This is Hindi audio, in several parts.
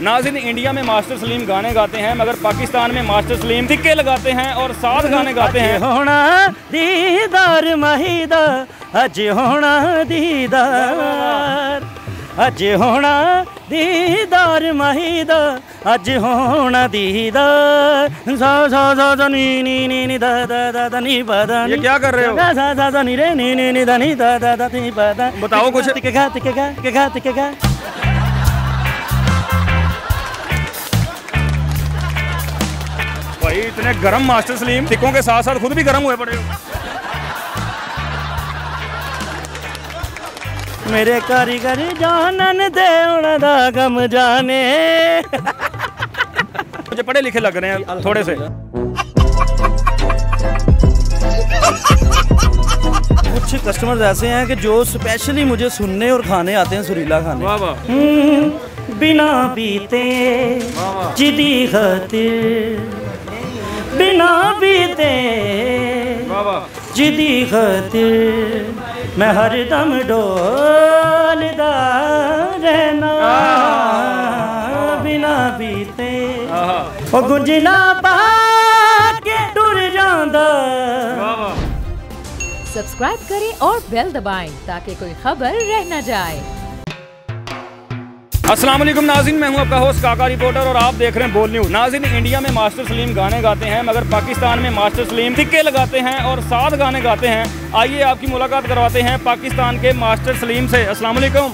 नाज़रीन, इंडिया में मास्टर सलीम गाने गाते हैं मगर पाकिस्तान में मास्टर सलीम टिक्के लगाते हैं और 7 गाने गाते हैं। होना दीदार महिदा अज होना दीदार, अज होना दीदार महिदा अज होना दीदार। सा सा सा नी नी नी नी दा दा दा दा नी पा दा। ये क्या कर रहे हो? सा सा सा नी रे नी नी नी दा नी दा दा दा नी पा दा। बताओ कुछ। टिकेगा भाई इतने गरम मास्टर सलीम, टिक्कों के साथ साथ खुद भी गरम हुए पड़े हो। मेरे कारीगर जानन दे उन्हां दा गम जाने। मुझे पढ़े लिखे लग रहे हैं थोड़े से। कुछ कस्टमर्स ऐसे हैं कि जो स्पेशली मुझे सुनने और खाने आते हैं सुरीला खाने। वाह वाह। बिना पीते जिदी खातिर, बिना पीते जिदी खातिर मैं हरदम डोलदा रहना। बिना पीते ओ गुंजना पा के टुर जांदा। सब्सक्राइब करें और बेल दबाएं ताकि कोई खबर रह न जाए। अस्सलाम वालेकुम नाज़रीन, मैं हूं आपका होस्ट काका रिपोर्टर और आप देख रहे हैं बोल न्यूज़। नाज़रीन, इंडिया में मास्टर सलीम गाने गाते हैं मगर पाकिस्तान में मास्टर सलीम टिक्के लगाते हैं और 7 गाने गाते हैं। आइए आपकी मुलाकात करवाते हैं पाकिस्तान के मास्टर सलीम से। अस्सलाम वालेकुम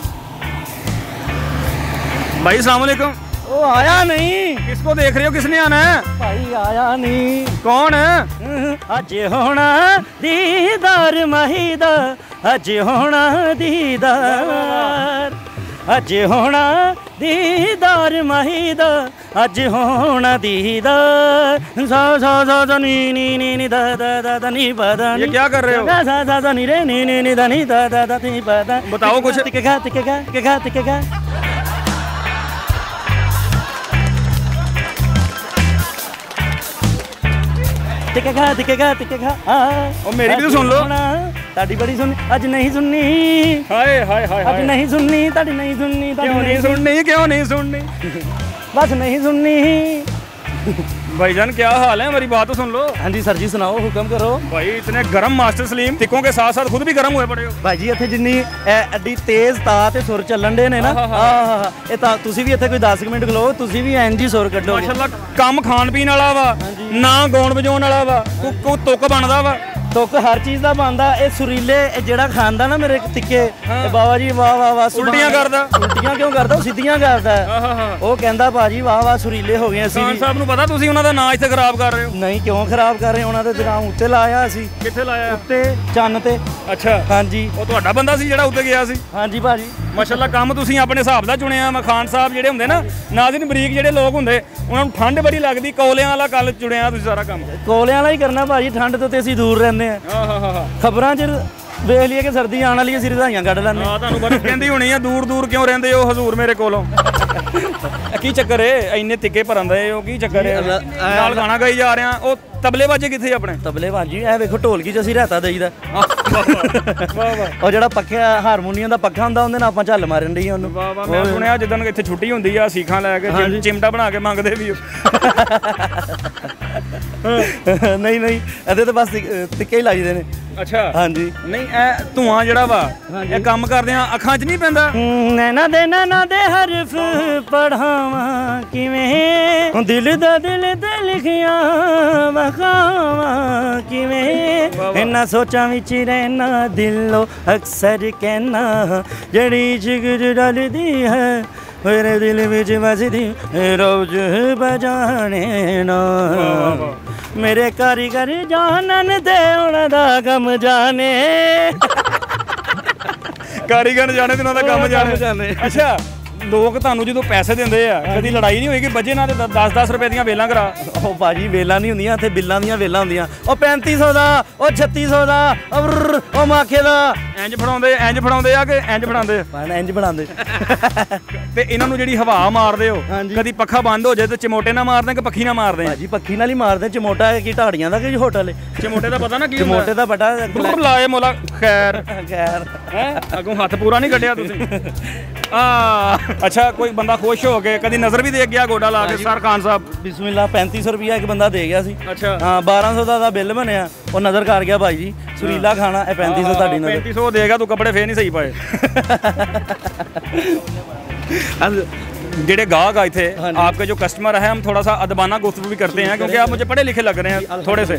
भाई। अस्सलाम वालेकुम। वो आया नहीं। किसको देख रहे हो? किसने आना है? भाई आया नहीं। कौन है? अज होना दीदार महिदा अज होना दीदार, अज होना दीदार महिदा अज होना दीदार। सा सा सा नी नी नी नी दा दा दा दा नी पा दा। ये क्या कर रहे हो? सा सा सा नी रे नी नी नी दा नी दा दा दा नी पा दा। बताओ कुछ। टिकेगा और मेरी भी तो सुन लो। ताड़ी बड़ी सुन अज नहीं सुननी। हाय हाय हाय अज नहीं सुननी, ताड़ी नहीं सुननी। क्यों नहीं सुननी? क्यों नहीं सुननी? बस नहीं सुननी। भाईजान क्या हाल है? हमारी बात तो सुन लो। हाँ जी सर जी, सुनाओ, हुक्म करो। भाई इतने गरम मास्टर सलीम, टिक्कों के साथ साथ खुद भी गरम हुए पड़े हो। भाई जी इत्थे जिन्नी एडी तेज ता ते सुर ਚੱਲਣ ਦੇ ਨੇ ਨਾ, ਇਹ ਤਾਂ ਤੁਸੀਂ ਵੀ ਇੱਥੇ ਕੋਈ 10 ਮਿੰਟ ਖਲੋ, ਤੁਸੀਂ ਵੀ ਇੰਜ ਹੀ ਸੁਰ ਕੱਢੋਗੇ। ਮਾਸ਼ਾਅੱਲਾ ਕੰਮ ਖਾਣ ਪੀਣ ਵਾਲਾ ਵਾ, ਨਾ ਗਾਉਣ ਵਜਾਉਣ ਵਾਲਾ ਵਾ, ਕੋ ਤੁੱਕ ਬਣਦਾ ਵਾ। ਤੁੱਕ ਹਰ ਚੀਜ਼ ਦਾ ਬਣਦਾ। ਇਹ ਸੁਰੀਲੇ ਜਿਹੜਾ ਖਾਂਦਾ ਨਾ ਮੇਰੇ ਟਿੱਕੇ, ਬਾਬਾ ਜੀ ਵਾਹ ਵਾਹ ਵਾਹ। ਉਲਟੀਆਂ ਕਰਦਾ? ਉਲਟੀਆਂ ਕਿਉਂ ਕਰਦਾ? ਉਹ ਸਿੱਧੀਆਂ ਕਰਦਾ। ਉਹ ਕਹਿੰਦਾ ਭਾਜੀ ਵਾਹ ਵਾਹ ਸੁਰੀਲੇ ਹੋ ਗਏ ਅਸੀਂ। ਖਾਨ ਸਾਹਿਬ ਨੂੰ ਪਤਾ ਤੁਸੀਂ ਉਹਨਾਂ ਦਾ ਨਾਂ ਇੱਥੇ ਖਰਾਬ ਕਰ ਰਹੇ ਹੋ? ਨਹੀਂ, ਕਿਉਂ ਖਰਾਬ ਕਰ ਰਹੇ? ਉਹਨਾਂ ਦੇ ਦੁਕਾਨ ਉੱਤੇ ਲਾਇਆ ਅਸੀਂ। ਕਿੱਥੇ ਲਾਇਆ? ਉੱਤੇ ਚੰਨ ਤੇ। ਅੱਛਾ ਹਾਂਜੀ। ਉਹ ਤੁਹਾਡਾ ਬੰਦਾ ਸੀ ਜਿਹੜਾ ਉੱਤੇ ਗਿਆ ਸੀ? ਹਾਂਜੀ ਭਾਜੀ। ਮਾਸ਼ਾਅੱਲਾ ਕੰਮ ਤੁਸੀਂ ਆਪਣੇ ਹਿਸਾਬ ਦਾ ਚੁਣਿਆ। ਖਾਨ ਸਾਹਿਬ ਜਿਹੜੇ ਹੁੰਦੇ ਨਾ ਨਾਜ਼ਰੀਨ, ਬਰੀਕ ਜਿਹੜੇ ਲੋਕ ਹੁੰਦੇ, ਉਹਨਾਂ ਨੂੰ ਠੰਡ ਬੜੀ ਲੱਗਦੀ। ਕੋਲਿਆਂ ਵਾਲਾ ਕੱਲ ਚੁਣਿਆ ਤੁਸੀਂ ਸਾਰਾ ਕੰਮ। ਕੋਲਿਆਂ ਵਾਲਾ ਹੀ ਕਰਨਾ ਭਾਜੀ, ਠੰਡ ਤੋਂ ਤੇ ਅਸੀਂ ਦੂਰ ਰਹਿੰਦੇ ਆ। ਖਬਰਾਂ 'ਚ ਵੇਖ ਲਈਏ ਕਿ ਸਰਦੀ ਆਉਣ ਵਾਲੀ, ਅਸੀਂ ਰਜ਼ਾਈਆਂ ਕੱਢ ਲੈਂਦੇ। ਹਾਂ, ਤੁਹਾਨੂੰ ਬੜੀ ਕਹਿੰਦੀ ਹੋਣੀ ਆ ਦੂਰ ਦੂਰ ਕਿਉਂ ਰਹਿੰਦੇ ਹੋ ਹਜ਼ੂਰ ਮੇਰੇ ਕੋਲੋਂ। ਕੀ ਚੱਕਰ ਏ? ਇੰਨੇ ਟਿੱਕੇ ਭਰਨ ਦੇ ਉਹ ਕੀ ਚੱਕਰ ਏ? ਨਾਲ ਗਾਣਾ ਗਾਈ ਜਾ ਰਹੇ ਆ। ਉਹ ਤਬਲੇ ਬਾਜੇ ਕਿੱਥੇ ਆਪਣੇ? ਤਬਲੇ ਬਾਜੀ ਇਹ ਵੇਖੋ ਢੋਲਕੀ 'ਚ ਅਸੀਂ ਰਹਿਤਾ ਦੇਈਦਾ। ਉਹ ਜਿਹੜਾ ਪੱਖਾ ਹਾਰਮੋਨੀਅਮ ਦਾ ਪੱਖਾ ਹੁੰਦਾ, ਉਹਦੇ ਨਾਲ ਆਪਾਂ ਝੱਲ ਮਾਰਨ ਡਈ ਉਹਨੂੰ। ਵਾਹ ਵਾਹ। ਮੈਂ ਸੁਣਿਆ ਜਦੋਂ ਇੱਥੇ ਛੁੱਟੀ ਹੁੰਦੀ ਆ ਸੀਖਾਂ ਲੈ ਕੇ ਚਿਮਟਾ ਬਣਾ ਕੇ ਮੰਗਦੇ ਵੀ। ਨਹੀਂ ਨਹੀਂ, ਇਹਦੇ ਤਾਂ ਬਸ ਟਿੱਕੇ ਹੀ ਲਾਈਦੇ ਨੇ। ਅੱਛਾ ਹਾਂਜੀ। ਨਹੀਂ ਇਹ ਧੂਆਂ ਜਿਹੜਾ ਵਾ ਇਹ ਕੰਮ ਕਰਦੇ ਆ ਅੱਖਾਂ 'ਚ ਨਹੀਂ ਪੈਂਦਾ? ਨੈਣਾ ਦੇ ਹਰਫ ਪੜਾਵਾਂ ਕਿਵੇਂ, ਦਿਲ ਦਾ ਦਿਲ ਤੇ ਲਿਖਿਆ ਵਖਾਵਾਂ ਕਿਵੇਂ। ਇਹਨਾਂ ਸੋਚਾਂ ਵਿੱਚ ਰਹਿਣਾ ਦਿਲੋਂ ਅਕਸਰ ਕਹਿਣਾ, ਜਿਹੜੀ ਜਿਗਰ ਡਲਦੀ ਹੈ ਮੇਰੇ ਦਿਲ ਵਿੱਚ ਵਸਦੀ ਰੋਜ਼ ਬਜਾਣੇ ਨਾ। ਮੇਰੇ ਕਾਰੀਗਰ ਜਾਣਨ ਦੇ ਉਹਨਾਂ ਦਾ ਕੰਮ ਜਾਣੇ। ਕਾਰੀਗਰ ਜਾਣੇ ਤੇ ਉਹਨਾਂ ਦਾ ਕੰਮ ਜਾਣੇ। ਅੱਛਾ, ਲੋਕ ਤੁਹਾਨੂੰ ਜਦੋਂ ਪੈਸੇ ਦਿੰਦੇ ਆ ਕਦੀ ਲੜਾਈ ਨਹੀਂ ਹੋਈ ਕਿ ਬੱਜੇ ਨਾਲ 10-10 ਰੁਪਏ ਦੀਆਂ ਵੇਲਾਂ ਕਰਾ? ਉਹ ਭਾਜੀ ਵੇਲਾਂ ਨਹੀਂ ਹੁੰਦੀਆਂ ਇੱਥੇ, ਬਿੱਲਾਂ ਦੀਆਂ ਵੇਲਾਂ ਹੁੰਦੀਆਂ। ਉਹ 3500 ਦਾ, ਉਹ 3600 ਦਾ, ਉਹ ਮਾਖੇ ਦਾ। ਇੰਜ ਫੜਾਉਂਦੇ ਆ ਕਿ ਇੰਜ ਫੜਾਉਂਦੇ? ਇੰਜ ਬਣਾਉਂਦੇ। ਤੇ ਇਹਨਾਂ ਨੂੰ ਜਿਹੜੀ ਹਵਾ ਮਾਰਦੇ ਹੋ, ਕਦੀ ਪੱਖਾ ਬੰਦ ਹੋ ਜਾਏ ਤੇ ਚਮੋਟੇ ਨਾਲ ਮਾਰਦੇ ਕਿ ਪੱਖੀ ਨਾਲ ਮਾਰਦੇ? ਭਾਜੀ ਪੱਖੀ ਨਾਲ ਹੀ ਮਾਰਦੇ। ਚਮੋਟਾ ਕੀ ਢਾੜੀਆਂ ਦਾ ਕਿ ਹੋਟਲ ਹੈ? ਚਮੋਟੇ ਦਾ ਪਤਾ ਨਾ ਕੀ? ਚਮੋਟੇ ਦਾ ਬਟਾ ਲਾਏ ਮੋਲਾ। ਖੈਰ ਖੈਰ ਹੈ, ਅੱਗੋਂ ਹੱਥ ਪੂਰਾ ਨਹੀਂ ਕੱਢਿਆ ਤੁਸੀਂ। अच्छा, कोई बंदा खुश हो के कभी नजर भी दे गया गोडा ला के सर खान साहब? बिस्मिल्लाह 3500 रुपया एक बंदा दे गया सी। अच्छा हाँ 1200 ਦਾ ਬਿੱਲ ਬਣਿਆ, ਉਹ ਨਜ਼ਰ ਕਰ ਗਿਆ ਭਾਈ ਜੀ ਸੁਰੀਲਾ ਖਾਣਾ ਇਹ 3500 ਤੁਹਾਡੀ ਨਜ਼ਰ 3500 देगा तो कपड़े फिर नहीं सही पाए। जेडे गाहक आए थे आपके जो कस्टमर है, हम थोड़ा सा अदबाना गुफ्तगू भी करते हैं क्योंकि आप मुझे पढ़े लिखे लग रहे हैं थोड़े से।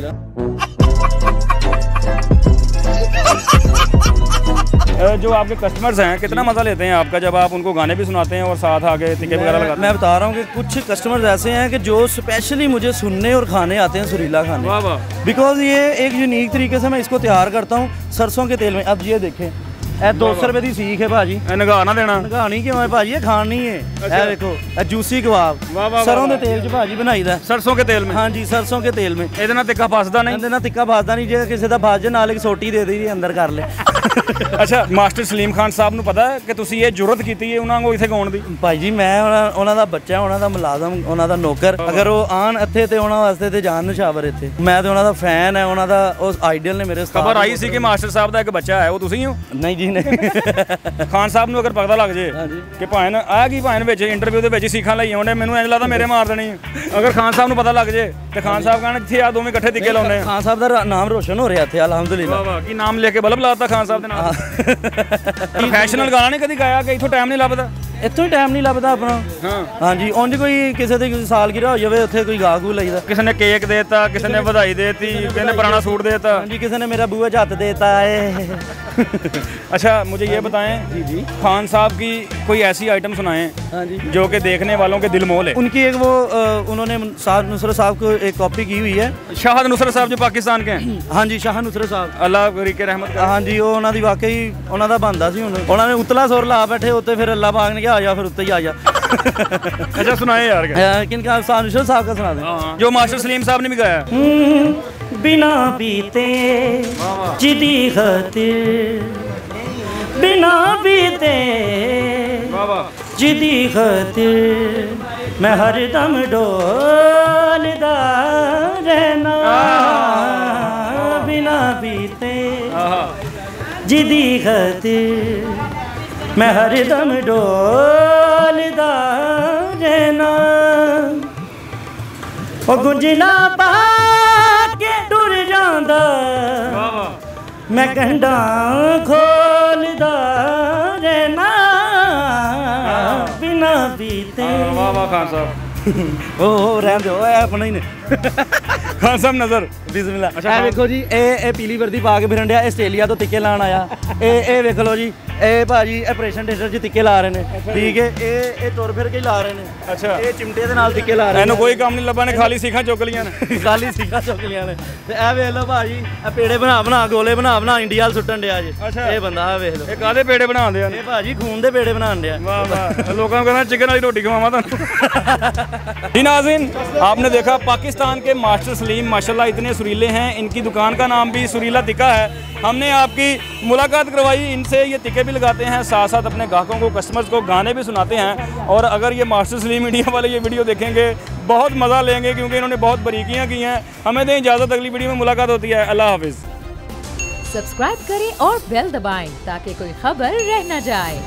जो आपके कस्टमर्स हैं कितना मज़ा लेते हैं आपका जब आप उनको गाने भी सुनाते हैं और साथ आगे टिक्के वगैरह लगाते हैं? मैं बता रहा हूँ कि कुछ कस्टमर्स ऐसे हैं कि जो स्पेशली मुझे सुनने और खाने आते हैं सुरीला खाने। वाह वाह। बिकॉज ये एक यूनिक तरीके से मैं इसको तैयार करता हूँ सरसों के तेल में। अब ये देखें, ਇਹ 200 रुपए की सीख है भाजी। नगा ना देना? नगानी क्यों है भाजी, ये खानी है। ਇਹ देखो जूसी कबाब सरसों के तेल च भाजी बनाई दा। सरसों के तेल में? हाँ जी सरसों के तेल में। ਇਹਦੇ ਨਾਲ ਤਿੱਕਾ ਫਸਦਾ ਨਹੀਂ? ਇਹਦੇ ਨਾਲ ਤਿੱਕਾ ਫਸਦਾ ਨਹੀਂ, ਜੇ ਕਿਸੇ ਦਾ ਫਸ ਜੇ ਨਾਲ ਇੱਕ ਸੋਟੀ ਦੇ ਦੇਈ ਅੰਦਰ ਕਰ ਲੈ। ਅੱਛਾ, ਮਾਸਟਰ ਸਲੀਮ ਖਾਨ ਸਾਹਿਬ ਨੂੰ ਪਤਾ ਹੈ ਕਿ ਤੁਸੀਂ ਇਹ ਜੁਰਤ ਕੀਤੀ ਹੈ ਉਹਨਾਂ ਨੂੰ ਇੱਥੇ ਗਾਉਣ ਦੀ? ਭਾਈ ਜੀ ਮੈਂ ਉਹਨਾਂ ਦਾ ਬੱਚਾ, ਉਹਨਾਂ ਦਾ ਮੁਲਾਜ਼ਮ, ਉਹਨਾਂ ਦਾ ਨੌਕਰ। ਅਗਰ ਉਹ ਆਣ ਇੱਥੇ ਤੇ ਉਹਨਾਂ ਵਾਸਤੇ ਤੇ ਜਾਨ ਨਿਸ਼ਾਵਰ ਇੱਥੇ। ਮੈਂ ਤੇ ਉਹਨਾਂ ਦਾ ਫੈਨ ਹੈ, ਉਹਨਾਂ ਦਾ ਉਸ ਆਈਡੀਅਲ ਨੇ ਮੇਰੇ ਉਸਤਾਦ। ਖਬਰ ਆਈ ਸੀ ਕਿ ਮਾਸਟਰ ਸਾਹਿਬ ਦਾ ਇੱਕ ਬੱਚਾ ਹੈ, ਉਹ ਤੁਸੀਂ ਹੋ? ਨਹੀਂ ਜੀ ਨਹੀਂ। ਖਾਨ ਸਾਹਿਬ ਨੂੰ ਅਗਰ ਪਤਾ ਲੱਗ ਜੇ ਕਿ ਭਾਣ ਆ ਕੀ ਭਾਣ ਵਿੱਚ ਇੰਟਰਵਿਊ ਦੇ ਵਿੱਚ ਸਿੱਖਾਂ ਲਈ ਆਉਂਦੇ, ਮੈਨੂੰ ਇੰਜ ਲੱਗਦਾ ਮੇਰੇ ਮਾਰ ਦੇਣੀ। ਅਗਰ ਖਾਨ ਸਾਹਿਬ ਨੂੰ ਪਤਾ ਲੱਗ ਜੇ ਤੇ ਖਾਨ ਸਾਹਿਬ ਕਹਿਣ ਇੱਥੇ ਆ ਦੋਵੇਂ ਇਕੱਠੇ ਟਿੱਕੇ ਲਾਉਂਦੇ ਆ। ਖਾਨ ਸਾਹਿਬ ਦਾ ਨਾਮ ਰੋਸ਼ਨ ਹੋ ਰਿਹਾ ਇੱਥੇ ਅਲਹਮਦੁਲਿਲਾ। ਵਾਹ ਵਾਹ, ਕੀ ਨਾਮ ਲੈ ਕੇ ਬਲਬ ਲਾਤਾ ਖਾਨ ਸਾਹਿਬ ਦੇ ਨਾਮ। ਪ੍ਰੋਫੈਸ਼ਨਲ ਗਾਣਾ ਨਹੀਂ ਕਦੀ ਗਾਇਆ ਕਿ ਇੱਥੋਂ ਟਾਈਮ ਨਹੀਂ ਲੱਭਦਾ? ਇੱਥੋਂ ਹੀ ਟਾਈਮ ਨਹੀਂ ਲੱਭਦਾ ਆਪਣਾ। ਹਾਂਜੀ ਉਂਝ ਕੋਈ ਕਿਸੇ ਦੀ ਸਾਲਗਿਰਾ ਹੋ ਜਾਵੇ ਉੱਥੇ ਕੋਈ ਗਾ ਗੂ ਲਈਦਾ। ਕਿਸੇ ਨੇ ਕੇਕ ਦੇਤਾ, ਕਿਸੇ ਨੇ ਵਧਾਈ ਦੇਤੀ, ਕਿਸੇ ਨੇ ਪੁਰਾਣਾ सूट देता। जी किसी ने मेरा बुआ जात देता है। अच्छा मुझे ये बताएं जी खान साहब की कोई ऐसी आइटम सुनाएं हाँ जी जो कि देखने वालों के दिल मोह ले। उनकी एक वो उन्होंने शाह नुसरत साहब को एक कॉपी की हुई है। शाह नुसरत साहब जो पाकिस्तान के हैं? हाँ जी शाह नुसरत साहब अल्लाह के रहमत करे। हाँ जी वो उन्होंने वाकई उन्होंने बनता सी। उन्होंने उतला सुर ला बैठे उत्ते, फिर अल्लाह पाक ने कहा आ जा, फिर उत्ते ही आ जा। अच्छा सुनाए यार। किनका? शाह नुसरत साहब का सुना दें जो मास्टर सलीम साहब ने भी गाया। बिना बीते जिदी खातिर, बिना बीते जिदी खातिर मैं हरदम डोलदा रहना। बिना बीते जिदी खातिर मैं हरदम डोलदा रहना। ओ गुंजना पा के टुर जांदा मैं गंढा खोलदा रहना। बिना बीते। वाह वाह खान साहब। ओ रहन दो अपना ही ने। खान साहब नजर बिस्मिल्लाह। अच्छा देखो जी ए पीली वर्दी पा के फिरन डया आस्ट्रेलिया तो टिक्के लाण आया। ए वेख लो जी ए भाजी ऑपरेशन थिएटर च टिक्के ला रहे ने। ठीक है ए तुर फिर के ला रहे ने। अच्छा ए चिमटे दे नाल टिक्के ला रहे ने। कोई काम नहीं लब्भा ने, खाली सीखा चुक लिया ने। खाली सीखा चुक लिया ने। ते ए वेख लो भाजी ए पेड़े बना बना गोले बना बना इंडिया वाल सुट्टन डया जी। अच्छा ए बंदा वेख लो। ए कादे पेड़े बनांदे आ? ए भाजी खून दे पेड़े बनान डया। वाह वाह, लोकां को कहना चिकन वाली रोटी खवावा तुहानू। जी नाज़रीन आपने देखा पाकिस्तान के मास्टर सलीम माशाल्लाह इतने सुरीले हैं। इनकी दुकान का नाम भी सुरीला टिक्का है। हमने आपकी मुलाकात करवाई इनसे। ये टिक्के भी लगाते हैं, साथ साथ अपने ग्राहकों को कस्टमर्स को गाने भी सुनाते हैं। और अगर ये मास्टर सलीम इंडिया वाले ये वीडियो देखेंगे बहुत मज़ा लेंगे क्योंकि इन्होंने बहुत बारीकियाँ की हैं। हमें दें इजाज़त, अगली वीडियो में मुलाकात होती है। अल्लाह हाफिज़। सब्सक्राइब करें और बेल दबाएं ताकि कोई खबर रह न जाए।